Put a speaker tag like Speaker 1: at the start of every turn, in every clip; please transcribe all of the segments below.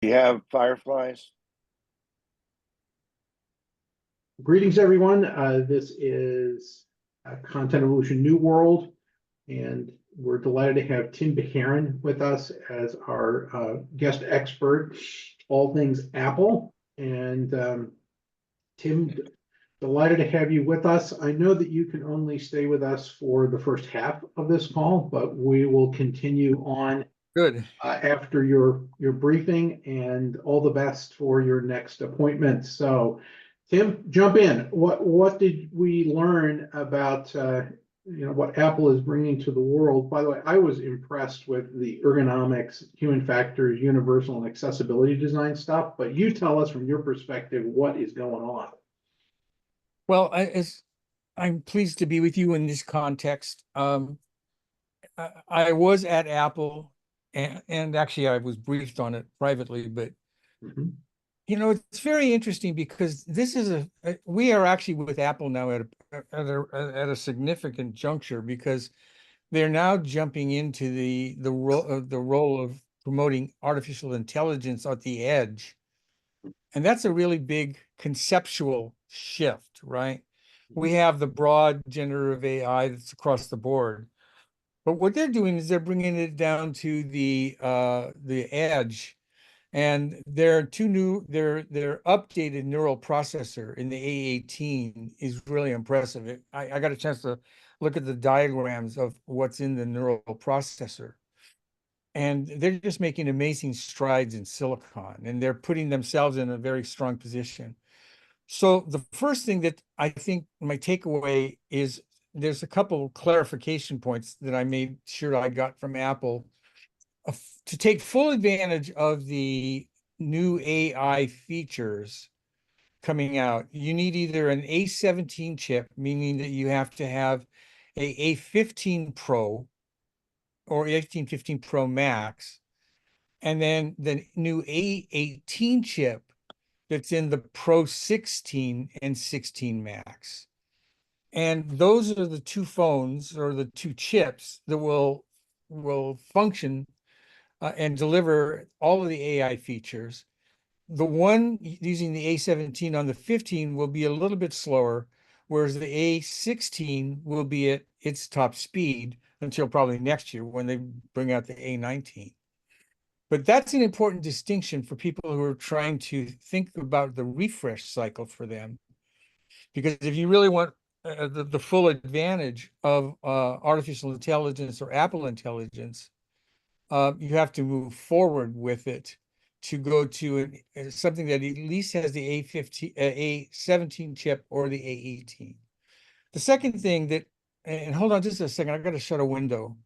Speaker 1: You have fireflies?
Speaker 2: Greetings, everyone. This is Content Evolution NuWorld, and we're delighted to have Tim Beharon with us as our guest expert, all things Apple. And Tim, delighted to have you with us. I know that you can only stay with us for the first half of this call, but we will continue on
Speaker 3: Good.
Speaker 2: after your briefing, and all the best for your next appointment. So, Tim, jump in. What did we learn about what Apple is bringing to the world? By the way, I was impressed with the ergonomics, human factors, universal, and accessibility design stuff. But you tell us from your perspective what is going on.
Speaker 3: Well, I'm pleased to be with you in this context. I was at Apple, and actually I was briefed on it privately, but it's very interesting because this is we are actually with Apple now at a significant juncture, because they're now jumping into the role of promoting artificial intelligence at the edge. And that's a really big conceptual shift, right? We have the broad generative AI that's across the board. But what they're doing is they're bringing it down to the edge, and their updated neural processor in the A18 is really impressive. I got a chance to look at the diagrams of what's in the neural processor, and they're just making amazing strides in silicon, and they're putting themselves in a very strong position. So the first thing that I think my takeaway is there's a couple of clarification points that I made sure I got from Apple. To take full advantage of the new AI features coming out, you need either an A17 chip, meaning that you have to have a A15 Pro or A15 Pro Max, and then the new A18 chip that's in the Pro 16 and 16 Max. And those are the two phones, or the two chips, that will function and deliver all of the AI features. The one using the A17 on the 15 will be a little bit slower, whereas the A16 will be at its top speed until probably next year when they bring out the A19. But that's an important distinction for people who are trying to think about the refresh cycle for them. Because if you really want the full advantage of artificial intelligence or Apple intelligence, you have to move forward with it to go to something that at least has the A17 chip or the A18. The second thing that, and hold on just a second, I got to shut a window.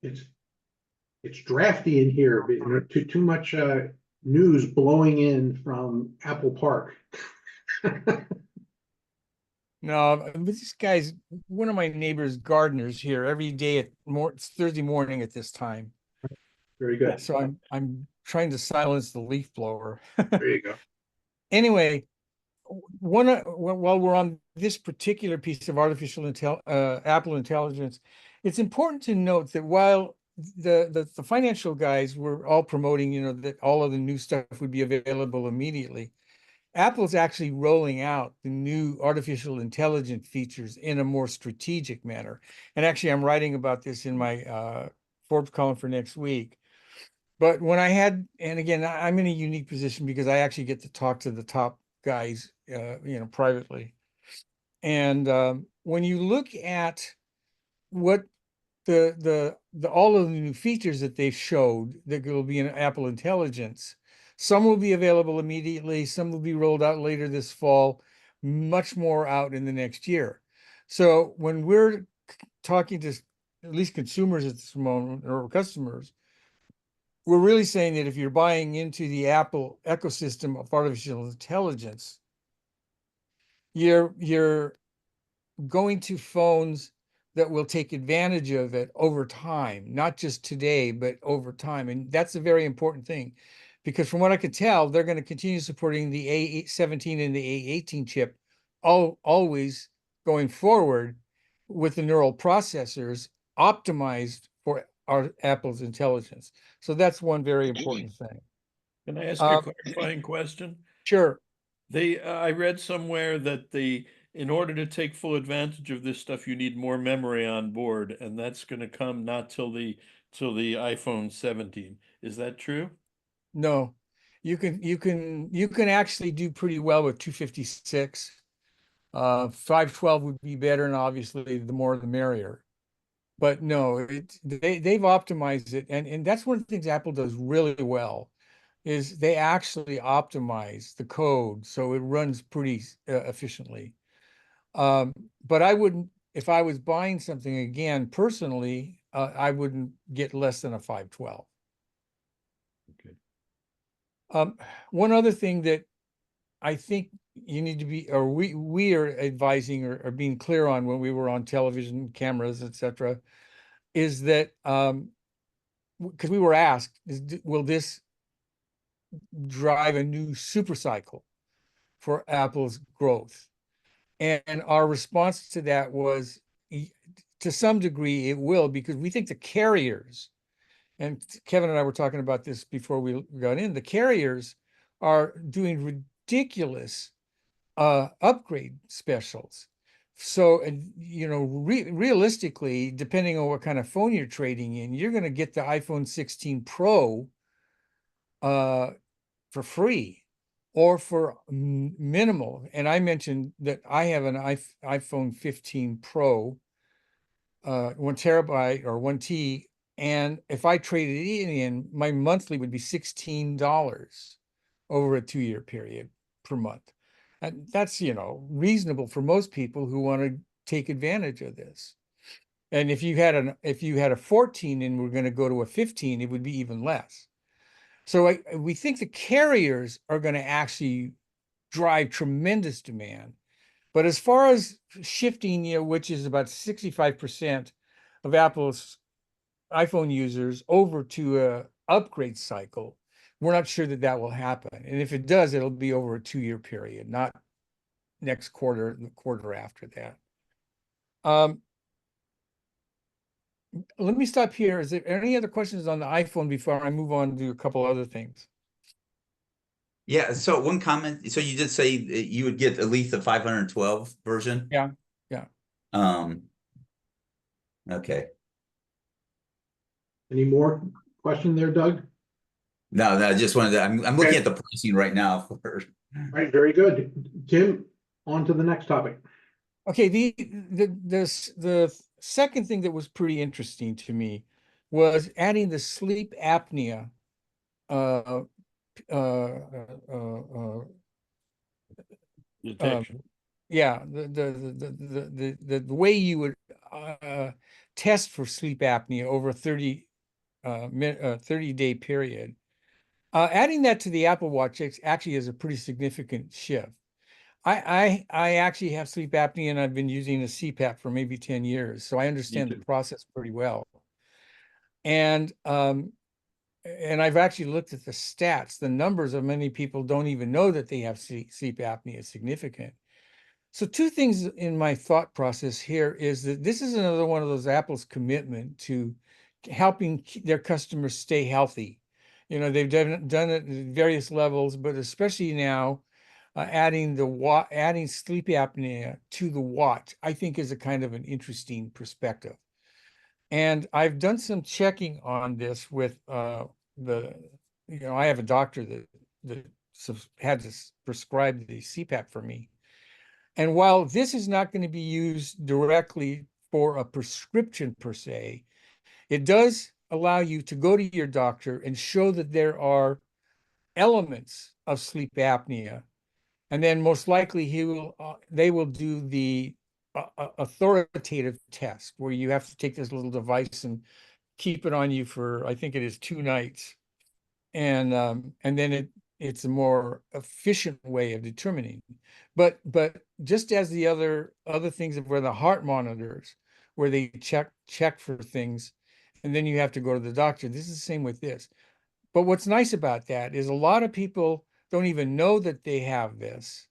Speaker 2: It's drafty in here, but too much news blowing in from Apple Park.
Speaker 3: No, but this guy's one of my neighbor's gardeners here every day it's Thursday morning at this time.
Speaker 2: Very good.
Speaker 3: So I'm trying to silence the leaf blower.
Speaker 2: There you go.
Speaker 3: Anyway, while we're on this particular piece of Apple intelligence, it's important to note that while the financial guys were all promoting, that all of the new stuff would be available immediately, Apple's actually rolling out the new artificial intelligence features in a more strategic manner. And actually, I'm writing about this in my Forbes column for next week. But and again, I'm in a unique position because I actually get to talk to the top guys, privately. And when you look at what all of the new features that they've showed that will be in Apple Intelligence, some will be available immediately, some will be rolled out later this fall, much more out in the next year. So when we're talking to at least consumers at this moment, or customers, we're really saying that if you're buying into the Apple ecosystem of artificial intelligence, you're going to phones that will take advantage of it over time, not just today, but over time. And that's a very important thing, because from what I could tell, they're going to continue supporting the A17 and the A18 chip always going forward, with the neural processors optimized for our Apple's intelligence. So that's one very important thing.
Speaker 1: Can I ask a
Speaker 3: Um,
Speaker 1: clarifying question?
Speaker 3: Sure.
Speaker 1: I read somewhere that in order to take full advantage of this stuff, you need more memory on board, and that's going to come not till the iPhone 17. Is that true?
Speaker 3: No, you can actually do pretty well with 256. 512 would be better, and obviously the more the merrier. But no, they've optimized it, and that's one of the things Apple does really well, is they actually optimize the code so it runs pretty efficiently. But I wouldn't, if I was buying something again personally, I wouldn't get less than a 512.
Speaker 1: Okay.
Speaker 3: One other thing that I think you need to be, or we are advising or being clear on when we were on television cameras, etc., is that because we were asked, will this drive a new super cycle for Apple's growth? And our response to that was, to some degree, it will, because we think the carriers, and Kevin and I were talking about this before we got in, the carriers are doing ridiculous upgrade specials. So, and you know, realistically, depending on what kind of phone you're trading in, you're going to get the iPhone 16 Pro for free or for minimal. And I mentioned that I have an iPhone 15 Pro, 1 TB or 1 TB, and if I traded it in, my monthly would be $16 over a 2-year period per month. And that's, you know, reasonable for most people who want to take advantage of this. And if you had a 14 and we're going to go to a 15, it would be even less. So we think the carriers are going to actually drive tremendous demand. But as far as shifting, you know, which is about 65% of Apple's iPhone users over to a upgrade cycle, we're not sure that that will happen. And if it does, it'll be over a 2-year period, not next quarter, the quarter after that. Let me stop here. Is there any other questions on the iPhone before I move on to a couple other things?
Speaker 4: Yeah, so one comment. So you did say that you would get at least the 512 version?
Speaker 3: Yeah, yeah.
Speaker 4: Okay.
Speaker 2: Any more question there, Doug?
Speaker 4: No, I just wanted to, I'm looking
Speaker 2: Okay.
Speaker 4: at the pricing right now for.
Speaker 2: All right, very good. Tim, on to the next topic.
Speaker 3: Okay, the second thing that was pretty interesting to me was adding the sleep apnea uh,
Speaker 1: Detection.
Speaker 3: yeah, the way you would test for sleep apnea over a 30-day period. Adding that to the Apple Watch actually is a pretty significant shift. I actually have sleep apnea and I've been using a CPAP for maybe 10 years, so I understand the process pretty well. And I've actually looked at the stats. The numbers of many people don't even know that they have sleep apnea is significant. So two things in my thought process here is that this is another one of those Apple's commitment to helping their customers stay healthy. You know, they've done it at various levels, but especially now, adding sleep apnea to the watch, I think is a kind of an interesting perspective. And I've done some checking on this with I have a doctor that had to prescribe the CPAP for me. And while this is not going to be used directly for a prescription per se, it does allow you to go to your doctor and show that there are elements of sleep apnea. And then most likely they will do the authoritative test where you have to take this little device and keep it on you for, I think it is 2 nights. And then it's a more efficient way of determining. But just as the other things where the heart monitors, where they check for things, and then you have to go to the doctor. This is the same with this. But what's nice about that is a lot of people don't even know that they have this.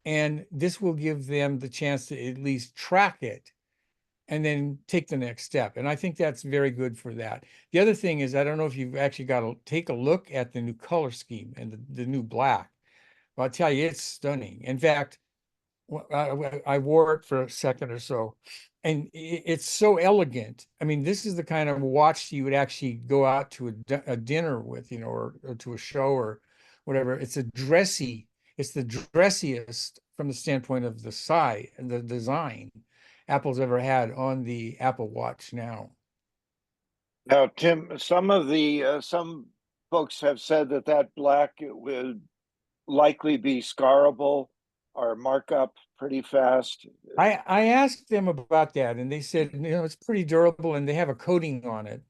Speaker 3: And this will give them the chance to at least track it and then take the next step. And I think that's very good for that. The other thing is, I don't know if you've actually got to take a look at the new color scheme and the new black. Well, I'll tell you, it's stunning. In fact, I wore it for a second or so, and it's so elegant. I mean, this is the kind of watch you would actually go out to a dinner with, you know, or to a show or whatever. It's the dressiest from the standpoint of the size and the design Apple's ever had on the Apple Watch now.
Speaker 5: Now, Tim, some folks have said that black would likely be scarable or mark up pretty fast.
Speaker 3: I asked them about that, and they said, you know, it's pretty durable, and they have a coating on it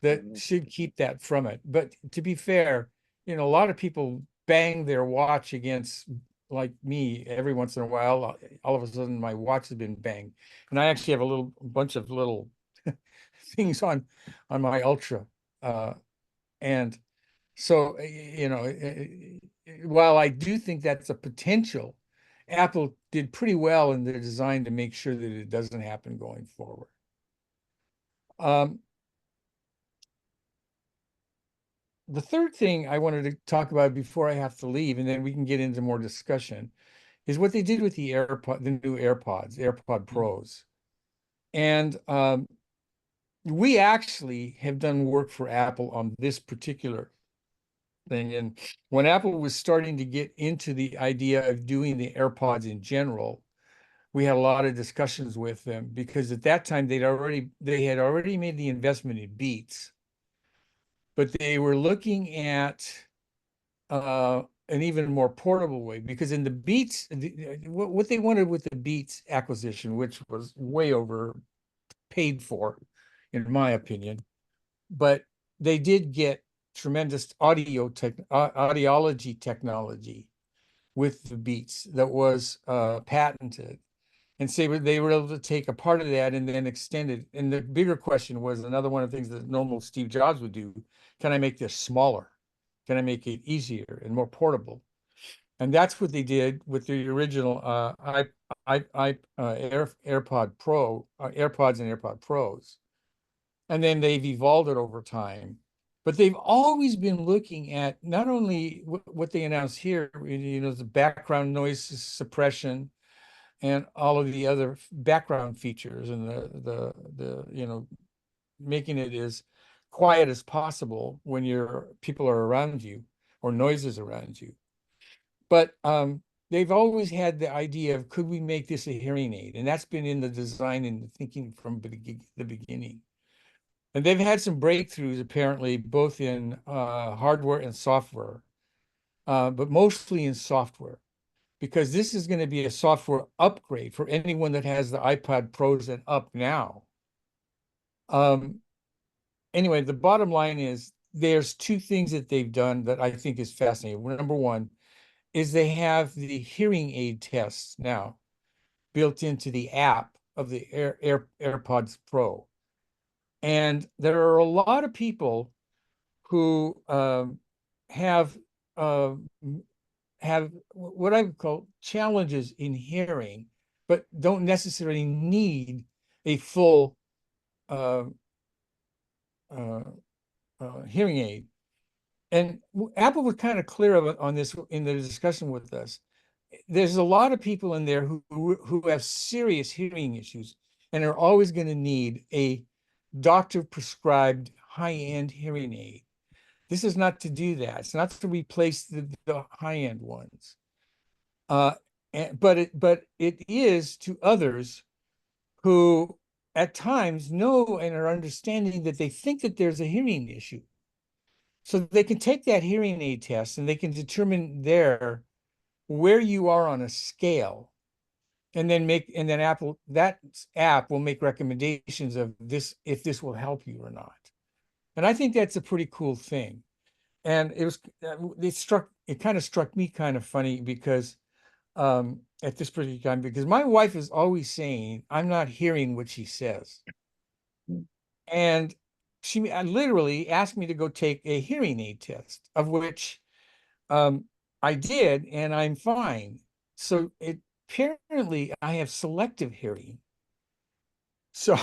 Speaker 3: that should keep that from it. But to be fair, you know, a lot of people bang their watch against, like me, every once in a while. All of a sudden, my watch has been banged, and I actually have a bunch of little things on my Ultra, and so you know, while I do think that's a potential, Apple did pretty well in their design to make sure that it doesn't happen going forward. The third thing I wanted to talk about before I have to leave, and then we can get into more discussion, is what they did with the new AirPod Pros. And we actually have done work for Apple on this particular thing. And when Apple was starting to get into the idea of doing the AirPods in general, we had a lot of discussions with them, because at that time they had already made the investment in Beats, but they were looking at an even more portable way, because in the Beats, what they wanted with the Beats acquisition, which was way over paid for, in my opinion, but they did get tremendous audiology technology with the Beats that was patented. And so they were able to take a part of that and then extend it. And the bigger question was, another one of the things that normal Steve Jobs would do: can I make this smaller? Can I make it easier and more portable? And that's what they did with the original AirPod Pro, AirPods and AirPod Pros. And then they've evolved it over time. But they've always been looking at not only what they announced here, you know, the background noise suppression and all of the other background features, and the you know, making it as quiet as possible when people are around you or noises around you. But they've always had the idea of, could we make this a hearing aid? And that's been in the design and the thinking from the beginning. And they've had some breakthroughs, apparently, both in hardware and software, but mostly in software, because this is going to be a software upgrade for anyone that has the iPod Pros and up now. Anyway, the bottom line is, there's two things that they've done that I think is fascinating. Number one is they have the hearing aid tests now built into the app of the AirPods Pro. And there are a lot of people who have what I would call challenges in hearing, but don't necessarily need a full hearing aid. And Apple was kind of clear on this in the discussion with us. There's a lot of people in there who have serious hearing issues and are always going to need a doctor prescribed high-end hearing aid. This is not to do that. It's not to replace the high-end ones. But it is to others who at times know and are understanding that they think that there's a hearing issue. So they can take that hearing aid test and they can determine there where you are on a scale, and then that app will make recommendations of this, if this will help you or not. And I think that's a pretty cool thing. And it kind of struck me kind of funny, because at this particular time, because my wife is always saying I'm not hearing what she says. And she literally asked me to go take a hearing aid test, of which I did, and I'm fine. So apparently I have selective hearing. So,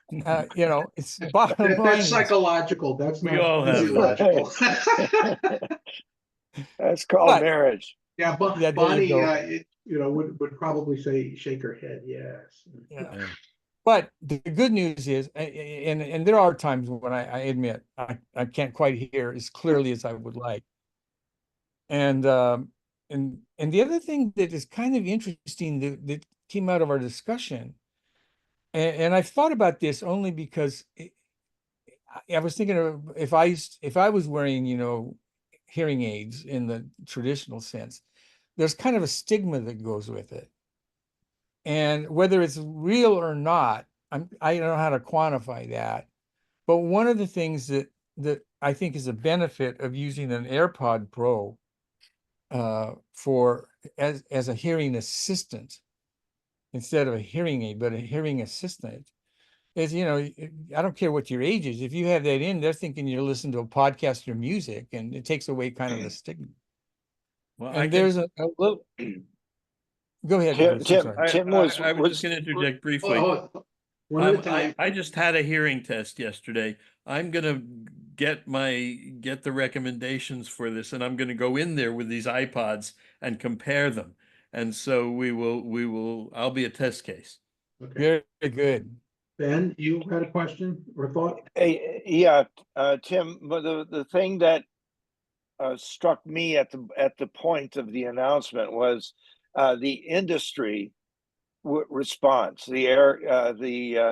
Speaker 3: it's bottom line.
Speaker 2: That's psychological. That's
Speaker 1: We
Speaker 2: not
Speaker 1: all have
Speaker 2: physiological.
Speaker 5: That's called
Speaker 3: But-
Speaker 5: marriage.
Speaker 2: Yeah, but
Speaker 3: Yeah, there you
Speaker 2: Bonnie,
Speaker 3: go.
Speaker 2: would probably say, shake her head, yes.
Speaker 3: Yeah.
Speaker 1: Yeah.
Speaker 3: But the good news is, and there are times when I admit I can't quite hear as clearly as I would like. And the other thing that is kind of interesting that came out of our discussion, and I've thought about this only because I was thinking of if I was wearing, hearing aids in the traditional sense, there's kind of a stigma that goes with it. And whether it's real or not, I don't know how to quantify that. But one of the things that I think is a benefit of using an AirPod Pro for as a hearing assistant instead of a hearing aid, but a hearing assistant is, I don't care what your age is. If you have that in, they're thinking you're listening to a podcast or music, and it takes away kind of the stigma.
Speaker 1: Well,
Speaker 3: And there's a little. Go ahead,
Speaker 5: Tim,
Speaker 3: Bruce, I'm sorry.
Speaker 5: Tim
Speaker 1: I
Speaker 5: was
Speaker 1: was just going to interject briefly.
Speaker 2: One at a time.
Speaker 1: I just had a hearing test yesterday. I'm gonna get the recommendations for this, and I'm gonna go in there with these iPods and compare them. And so I'll be a test case.
Speaker 2: Okay.
Speaker 3: Very good.
Speaker 2: Ben, you had a question or thought?
Speaker 5: yeah, Tim, but the thing that struck me at the point of the announcement was the industry response. The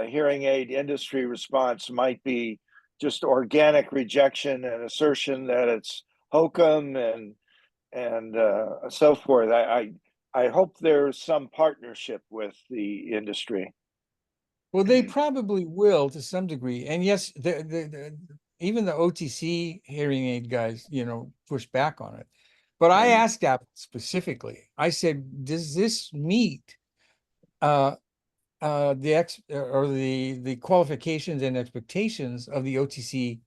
Speaker 5: hearing aid industry response might be just organic rejection and assertion that it's hokum and so forth. I hope there's some partnership with the industry.
Speaker 3: Well, they probably will to some degree. And yes, even the OTC hearing aid guys, push back on it. But I asked Apple specifically, I said, does this meet the qualifications and expectations of the OTC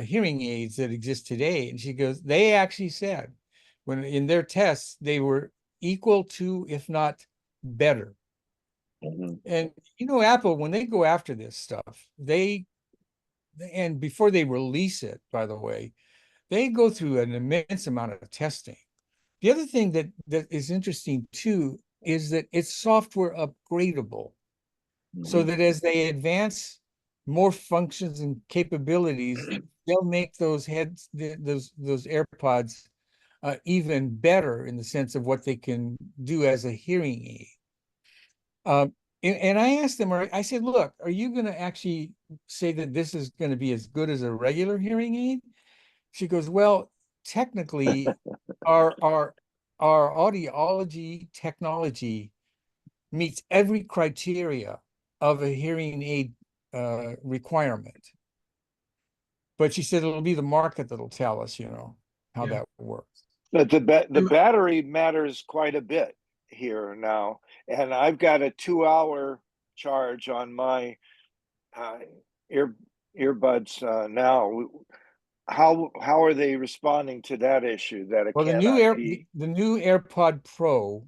Speaker 3: hearing aids that exist today? And she goes, they actually said when in their tests, they were equal to, if not better. And Apple, when they go after this stuff, and before they release it, by the way, they go through an immense amount of testing. The other thing that is interesting too is that it's software upgradable, so that as they advance more functions and capabilities, they'll make those AirPods even better in the sense of what they can do as a hearing aid. And I asked them, I said, look, are you going to actually say that this is going to be as good as a regular hearing aid? She goes, well, technically, our audiology technology meets every criteria of a hearing aid requirement. But she said it'll be the market that'll tell us, how that works.
Speaker 5: But the battery matters quite a bit here now, and I've got a 2-hour charge on my earbuds now. How are they responding to that issue? That it
Speaker 3: the new AirPod Pro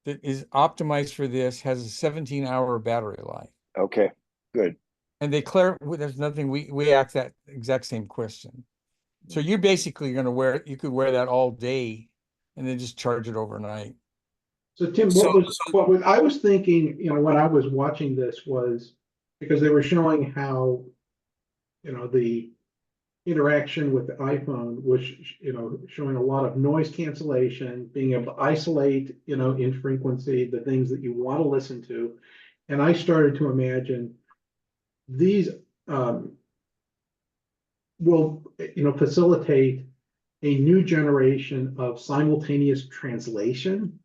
Speaker 3: that is optimized for this has a 17-hour battery life.
Speaker 5: Okay, good.
Speaker 3: And there's nothing we ask that exact same question. So you're basically going to you could wear that all day and then just charge it overnight.
Speaker 2: So Tim, what I was thinking, when I was watching this was because they were showing how, the interaction with the iPhone was, showing a lot of noise cancellation, being able to isolate, in frequency, the things that you want to listen to. And I started to imagine these will, facilitate a new generation of simultaneous translation,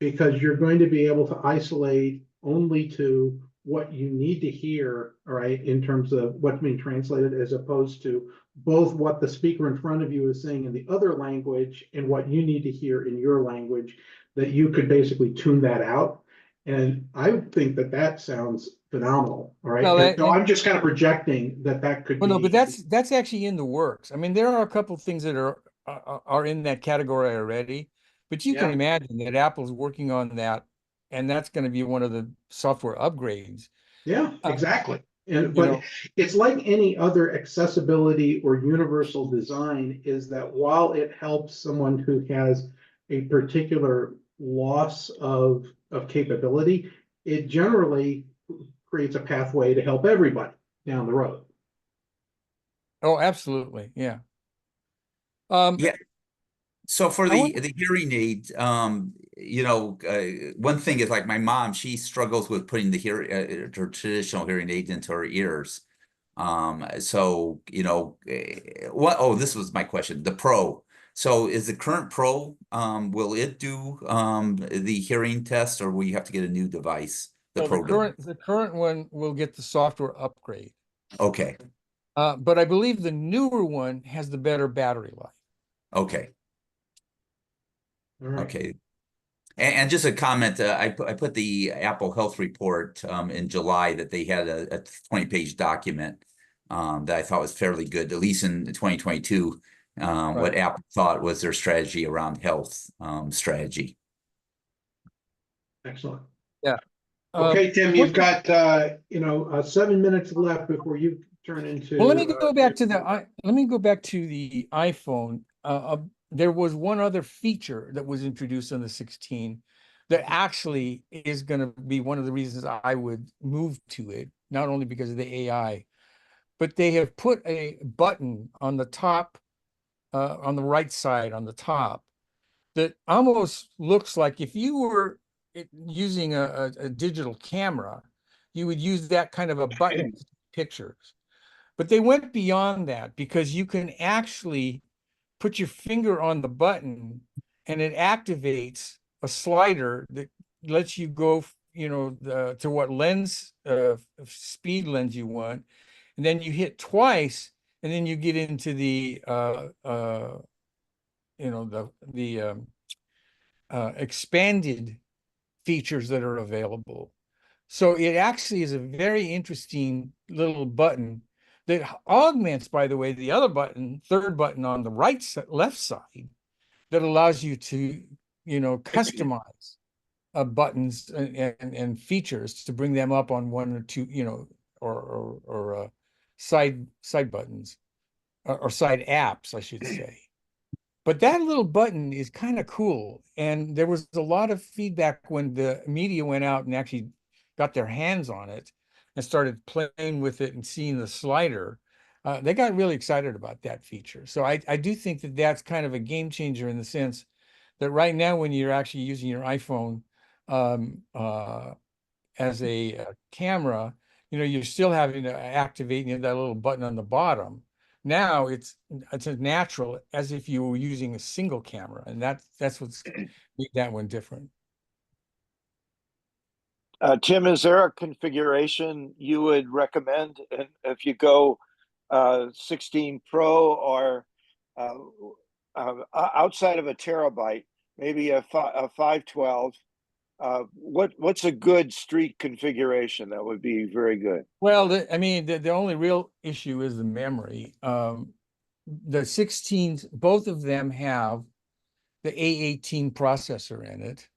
Speaker 2: because you're going to be able to isolate only to what you need to hear, all right, in terms of what's being translated, as opposed to both what the speaker in front of you is saying in the other language and what you need to hear in your language, that you could basically tune that out. And I think that sounds phenomenal, all right? So I'm just kind of projecting that could be.
Speaker 3: No, but that's actually in the works. I mean, there are a couple of things that are in that category already, but you can imagine that Apple's working on that and that's going to be one of the software upgrades.
Speaker 2: Yeah, exactly. And,
Speaker 3: You
Speaker 2: but
Speaker 3: know,
Speaker 2: it's like any other accessibility or universal design, is that while it helps someone who has a particular loss of capability, it generally creates a pathway to help everybody down the road.
Speaker 3: oh, absolutely, yeah.
Speaker 4: Yeah. So for
Speaker 3: I want,
Speaker 4: the hearing aid, one thing is like my mom, she struggles with putting the her traditional hearing aid into her ears. So what? Oh, this was my question. The Pro. So is the current Pro, will it do the hearing test, or will you have to get a new device? The
Speaker 3: so
Speaker 4: Pro does.
Speaker 3: the current one will get the software upgrade,
Speaker 4: Okay.
Speaker 3: but I believe the newer one has the better battery life.
Speaker 4: Okay.
Speaker 2: All right.
Speaker 4: Okay. And just a comment, I put the Apple Health Report in July that they had a 20-page document that I thought was fairly good, at least in 2022,
Speaker 3: Right.
Speaker 4: what Apple thought was their strategy around health strategy.
Speaker 2: Excellent.
Speaker 3: Yeah.
Speaker 2: Okay, Tim,
Speaker 3: What-
Speaker 2: you've got 7 minutes left before you turn into.
Speaker 3: Well, let me go back to the iPhone. There was one other feature that was introduced on the 16 that actually is going to be one of the reasons I would move to it, not only because of the AI, but they have put a button on the top, on the right side, on the top, that almost looks like if you were using a digital camera, you would use that kind of a button to take pictures. But they went beyond that because you can actually put your finger on the button and it activates a slider that lets you go, to what lens, speed lens you want. And then you hit twice and then you get into the, expanded features that are available. So it actually is a very interesting little button that augments, by the way, the other button, third button on the left side, that allows you to, customize buttons and features to bring them up on one or two, or side buttons, or side apps, I should say. But that little button is kind of cool. And there was a lot of feedback when the media went out and actually got their hands on it and started playing with it and seeing the slider. They got really excited about that feature. So I do think that that's kind of a game changer in the sense that right now, when you're actually using your iPhone um, as a camera, you're still having to activate that little button on the bottom. Now it's as natural as if you were using a single camera, and that's what's made that one different.
Speaker 5: Tim, is there a configuration you would recommend if you go 16 Pro or outside of a terabyte, maybe a 512? What's a good street configuration that would be very good?
Speaker 3: Well, the only real issue is the memory. The 16s, both of them have the A18 processor in it.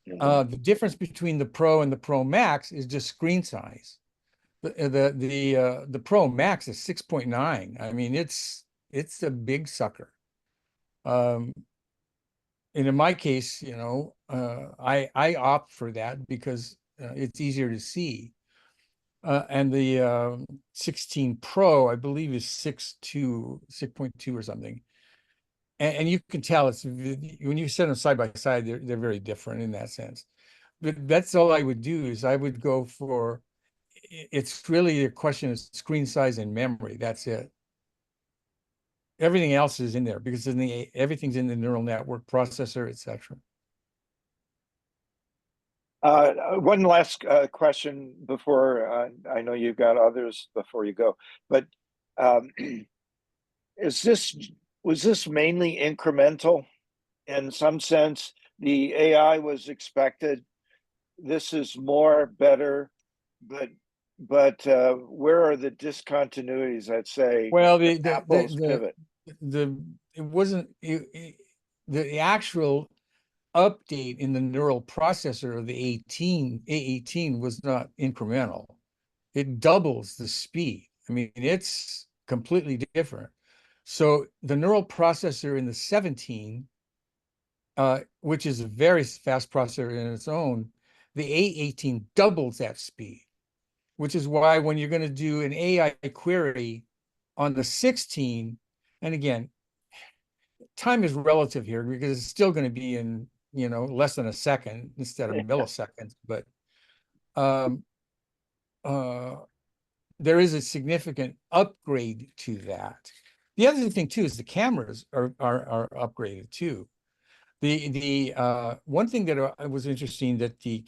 Speaker 3: The difference between the Pro and the Pro Max is just screen size. The Pro Max is 6.9. I mean, it's a big sucker. And in my case, I opt for that because it's easier to see. And the 16 Pro, I believe, is 6.2 or something. And you can tell when you set them side by side, they're very different in that sense. But that's all I would do is I would go for, it's really a question of screen size and memory. That's it. Everything else is in there because everything's in the neural network processor, etc.
Speaker 5: One last question before I know you've got others before you go, but was this mainly incremental in some sense? The AI was expected. This is more better, but where are the discontinuities? I'd say.
Speaker 3: Well,
Speaker 5: Apple's pivot.
Speaker 3: it wasn't the actual update in the neural processor of the A18 was not incremental. It doubles the speed. I mean, it's completely different. So the neural processor in the 17, which is a very fast processor in its own, the A18 doubles that speed, which is why when you're going to do an AI query on the 16, and again, time is relative here because it's still going to be in, less than a second instead of milliseconds, but there is a significant upgrade to that. The other thing too is the cameras are upgraded too. The one thing that was interesting that the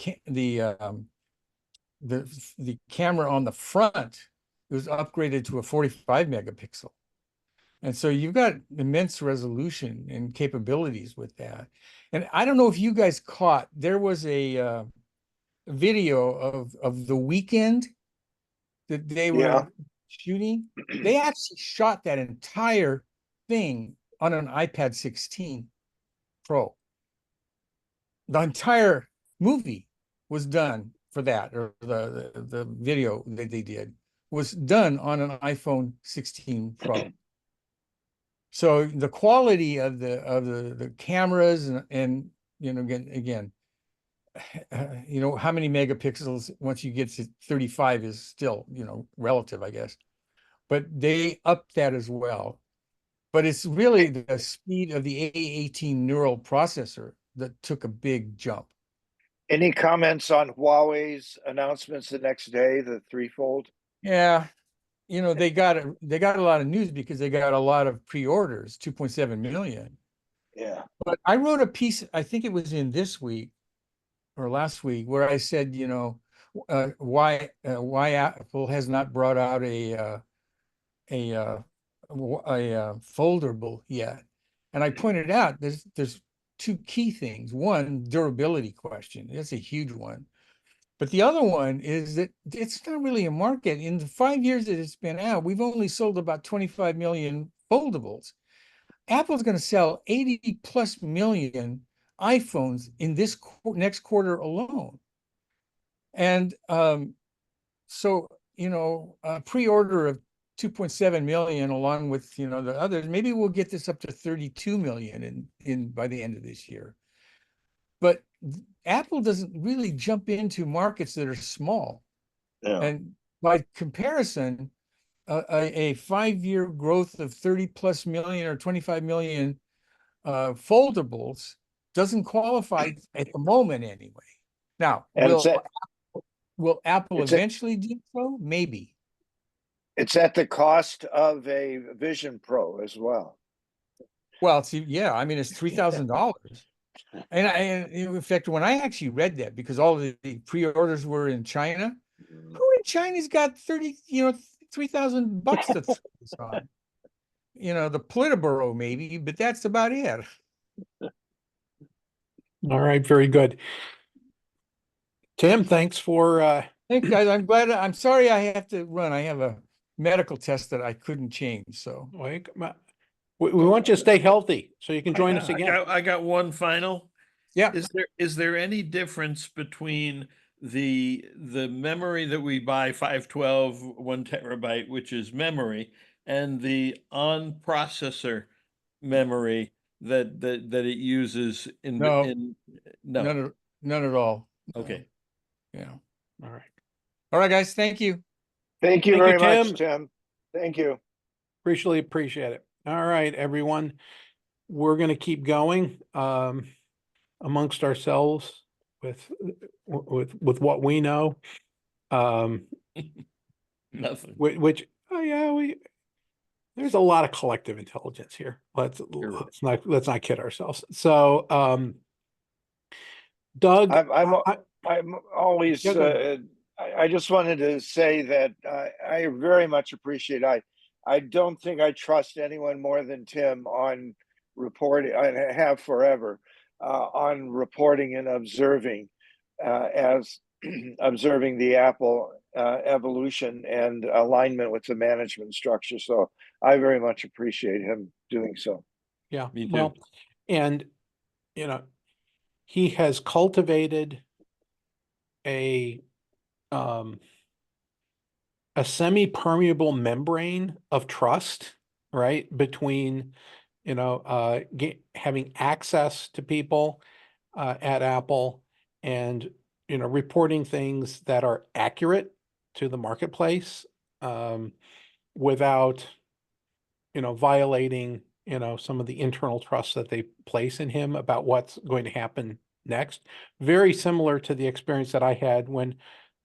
Speaker 3: camera on the front was upgraded to a 45 megapixel. And so you've got immense resolution and capabilities with that. And I don't know if you guys caught, there was a video of the weekend that they were shooting. They actually shot that entire thing on an iPad 16 Pro. The entire movie was done for that, or the video that they did was done on an iPhone 16 Pro. So the quality of the cameras and again, how many megapixels once you get to 35 is still, relative, I guess. But they upped that as well. But it's really the speed of the A18 neural processor that took a big jump.
Speaker 5: Any comments on Huawei's announcements the next day, the threefold?
Speaker 3: Yeah, they got a lot of news because they got a lot of pre-orders, 2.7 million.
Speaker 5: Yeah.
Speaker 3: But I wrote a piece, I think it was in this week or last week, where I said, why Apple has not brought out a foldable yet. And I pointed out there's two key things. One, durability question. That's a huge one. But the other one is that it's not really a market. In the 5 years that it's been out, we've only sold about 25 million foldables. Apple's going to sell 80 plus million iPhones in this next quarter alone. And so, a pre-order of 2.7 million along with, the others, maybe we'll get this up to 32 million in by the end of this year. But Apple doesn't really jump into markets that are small.
Speaker 5: Yeah.
Speaker 3: And by comparison, a 5-year growth of 30 plus million or 25 million foldables doesn't qualify at the moment anyway. Now, will Apple eventually do so? Maybe.
Speaker 5: It's at the cost of a Vision Pro as well.
Speaker 3: Well, see, yeah, I mean, it's $3,000. And in fact, when I actually read that, because all the pre-orders were in China, who in China's got $3,000 to throw this on? The Politburo maybe, but that's about it.
Speaker 6: All right, very good. Tim, thanks for
Speaker 3: Thanks, guys. I'm sorry I have to run. I have a medical test that I couldn't change. So
Speaker 6: we want you to stay healthy so you can join us again.
Speaker 1: I got one final.
Speaker 3: Yeah.
Speaker 1: Is there any difference between the memory that we buy 512 1 terabyte, which is memory, and the on processor memory that it uses
Speaker 3: No.
Speaker 1: no?
Speaker 3: None at all.
Speaker 1: Okay.
Speaker 3: Yeah.
Speaker 6: All right.
Speaker 3: All right, guys. Thank you.
Speaker 5: Thank you
Speaker 6: Thank you,
Speaker 5: very much,
Speaker 6: Tim.
Speaker 5: Tim. Thank you.
Speaker 6: Appreciate it. All right, everyone. We're going to keep going amongst ourselves with what we know.
Speaker 1: Nothing.
Speaker 6: Which there's a lot of collective intelligence here. Let's not kid ourselves. So Doug,
Speaker 5: I'm always I just wanted to say that I very much appreciate. I don't think I trust anyone more than Tim on reporting. I have forever on reporting and observing as observing the Apple evolution and alignment with the management structure. So I very much appreciate him doing so.
Speaker 6: Yeah,
Speaker 1: Me too.
Speaker 6: well, and he has cultivated a semi-permeable membrane of trust, right, between, having access to people at Apple and, reporting things that are accurate to the marketplace without, violating, some of the internal trust that they place in him about what's going to happen next. Very similar to the experience that I had when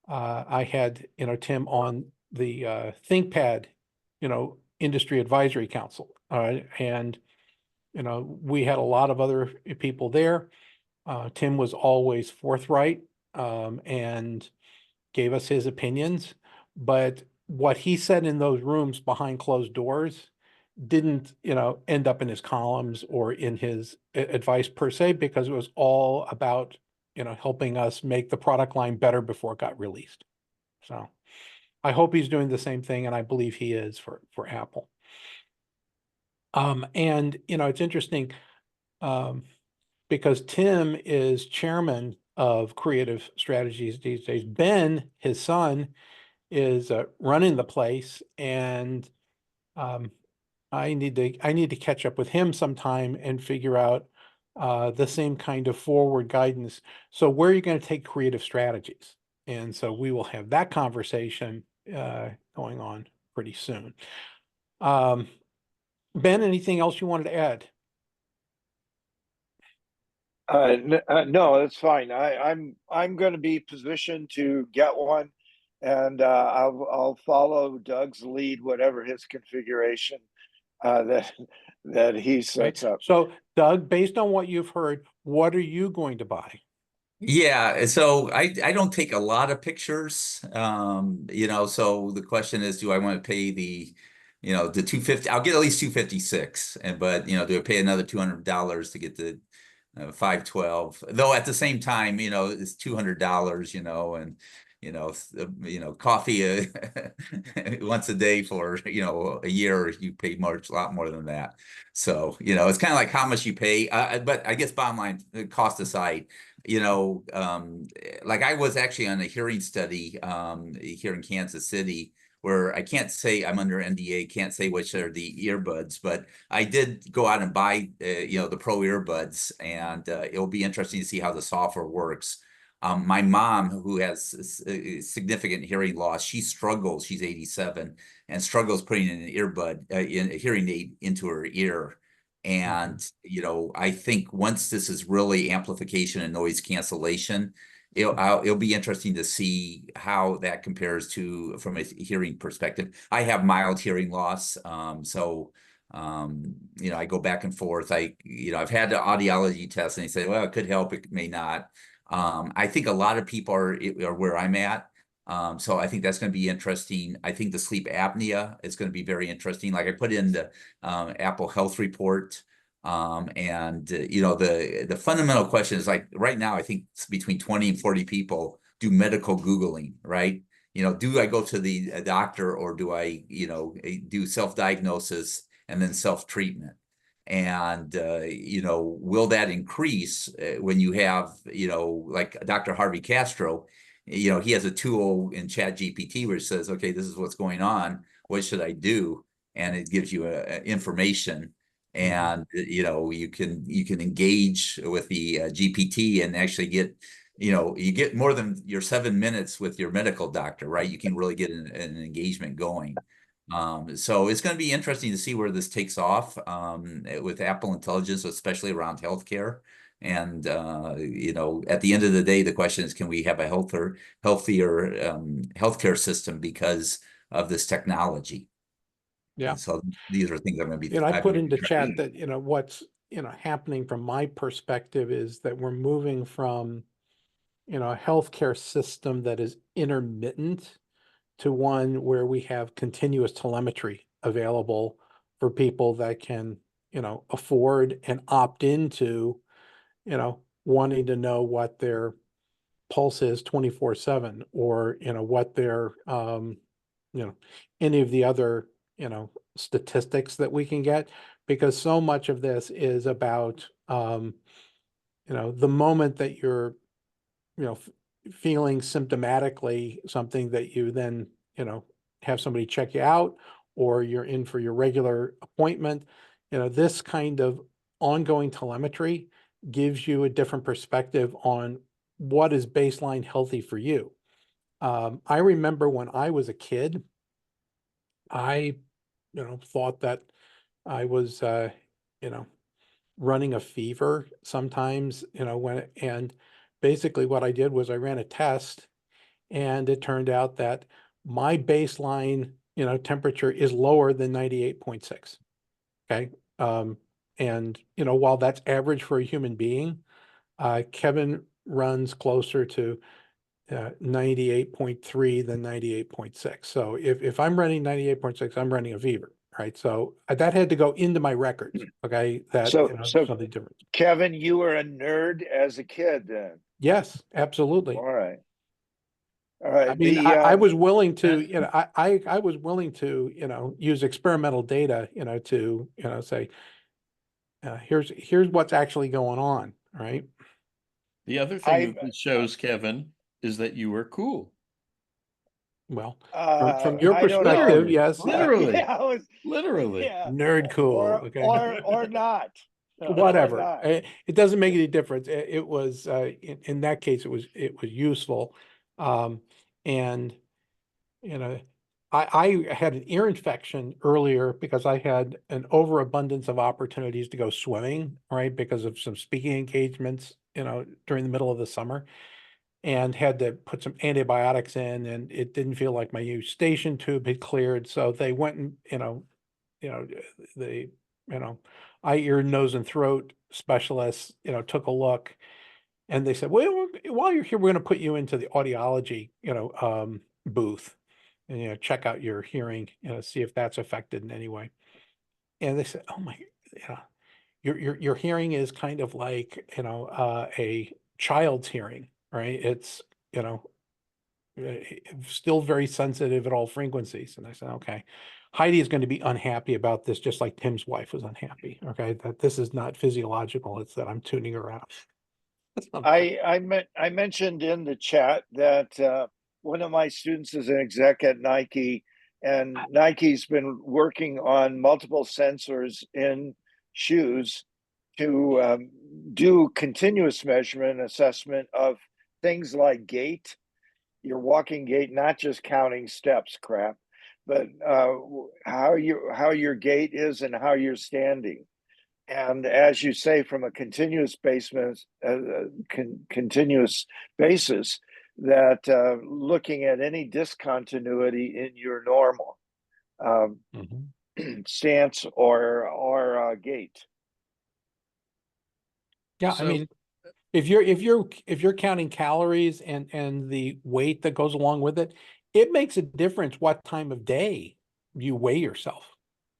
Speaker 6: I had, Tim on the ThinkPad, Industry Advisory Council. And, we had a lot of other people there. Tim was always forthright and gave us his opinions. But what he said in those rooms behind closed doors didn't, end up in his columns or in his advice per se, because it was all about, helping us make the product line better before it got released. So I hope he's doing the same thing, and I believe he is for Apple. And it's interesting because Tim is chairman of creative strategies these days. Ben, his son, is running the place, and I need to catch up with him sometime and figure out the same kind of forward guidance. So where are you going to take creative strategies? And so we will have that conversation going on pretty soon. Ben, anything else you wanted to add?
Speaker 5: No, that's fine. I'm going to be positioned to get one, and I'll follow Doug's lead, whatever his configuration that he sets up.
Speaker 6: So, Doug, based on what you've heard, what are you going to buy?
Speaker 4: Yeah, so I don't take a lot of pictures. So the question is, do I want to pay the 250? I'll get at least 256, but do I pay another $200 to get the 512? Though at the same time, it's $200, and coffee once a day for a year, you pay a lot more than that. So it's kind of like how much you pay. But I guess bottom line, cost aside, like I was actually on a hearing study here in Kansas City, where I can't say, I'm under NDA, can't say which are the earbuds, but I did go out and buy, the Pro earbuds, and it'll be interesting to see how the software works. My mom, who has significant hearing loss, she struggles, she's 87, and struggles putting in an earbud, in a hearing aid into her ear. And, I think once this is really amplification and noise cancellation, it'll be interesting to see how that compares to from a hearing perspective. I have mild hearing loss, so I go back and forth. I've had the audiology test, and they say, well, it could help, it may not. I think a lot of people are where I'm at. So I think that's going to be interesting. I think the sleep apnea is going to be very interesting. Like I put in the Apple Health Report. The fundamental question is, like, right now, I think it's between 20 and 40 people do medical Googling, right? Do I go to the doctor, or do I, do self-diagnosis and then self-treatment? And, will that increase when you have, like Dr. Harvey Castro, he has a tool in ChatGPT where it says, okay, this is what's going on. What should I do? And it gives you information. And you can engage with the GPT and actually get you get more than your 7 minutes with your medical doctor, right? You can really get an engagement going. So it's going to be interesting to see where this takes off with Apple Intelligence, especially around healthcare. And at the end of the day, the question is, can we have a healthier healthcare system because of this technology?
Speaker 6: Yeah.
Speaker 4: And so these are things I'm going to be.
Speaker 6: I put into chat that what's happening from my perspective is that we're moving from a healthcare system that is intermittent to one where we have continuous telemetry available for people that can afford and opt into wanting to know what their pulse is 24/7, or what their any of the other statistics that we can get, because so much of this is about the moment that you're, feeling symptomatically something that you then, have somebody check you out, or you're in for your regular appointment, this kind of ongoing telemetry gives you a different perspective on what is baseline healthy for you. I remember when I was a kid, I, thought that I was, running a fever sometimes, and basically what I did was I ran a test, and it turned out that my baseline, temperature is lower than 98.6. Okay. And, while that's average for a human being, Kevin runs closer to 98.3 than 98.6. So if I'm running 98.6, I'm running a fever, right? So that had to go into my records. Okay. That,
Speaker 5: So
Speaker 6: something different.
Speaker 5: Kevin, you were a nerd as a kid then.
Speaker 6: Yes, absolutely.
Speaker 5: All right. All
Speaker 6: I
Speaker 5: right.
Speaker 6: mean, I was willing to, I was willing to, use experimental data, to, say, here's what's actually going on, right?
Speaker 1: The other thing
Speaker 5: I
Speaker 1: that this shows, Kevin, is that you are cool.
Speaker 6: Well, from your
Speaker 5: I don't
Speaker 6: perspective,
Speaker 5: know.
Speaker 6: yes,
Speaker 1: Literally.
Speaker 5: Yeah, I was,
Speaker 1: Literally.
Speaker 5: yeah,
Speaker 6: nerd cool, okay?
Speaker 5: or not. Or
Speaker 6: Whatever.
Speaker 5: not.
Speaker 6: It doesn't make any difference. It was, in that case, it was useful. And, I had an ear infection earlier because I had an overabundance of opportunities to go swimming, right? Because of some speaking engagements, during the middle of the summer, and had to put some antibiotics in, and it didn't feel like my eustachian tube had cleared. So they went and, the, eye, ear, nose, and throat specialists, took a look, and they said, well, while you're here, we're going to put you into the audiology, booth, and, check out your hearing, see if that's affected in any way. And they said, oh my, your hearing is kind of like, a child's hearing, right? It's, still very sensitive at all frequencies. And I said, okay, Heidi is going to be unhappy about this, just like Tim's wife was unhappy. Okay, that this is not physiological. It's that I'm tuning her out.
Speaker 5: I mentioned in the chat that one of my students is an exec at Nike, and Nike's been working on multiple sensors in shoes to do continuous measurement and assessment of things like gait, your walking gait, not just counting steps crap, but how your gait is and how you're standing. And as you say, from a continuous continuous basis, that looking at any discontinuity in your normal stance or gait.
Speaker 6: Yeah,
Speaker 1: So-
Speaker 6: I mean, if you're counting calories and the weight that goes along with it, it makes a difference what time of day you weigh yourself.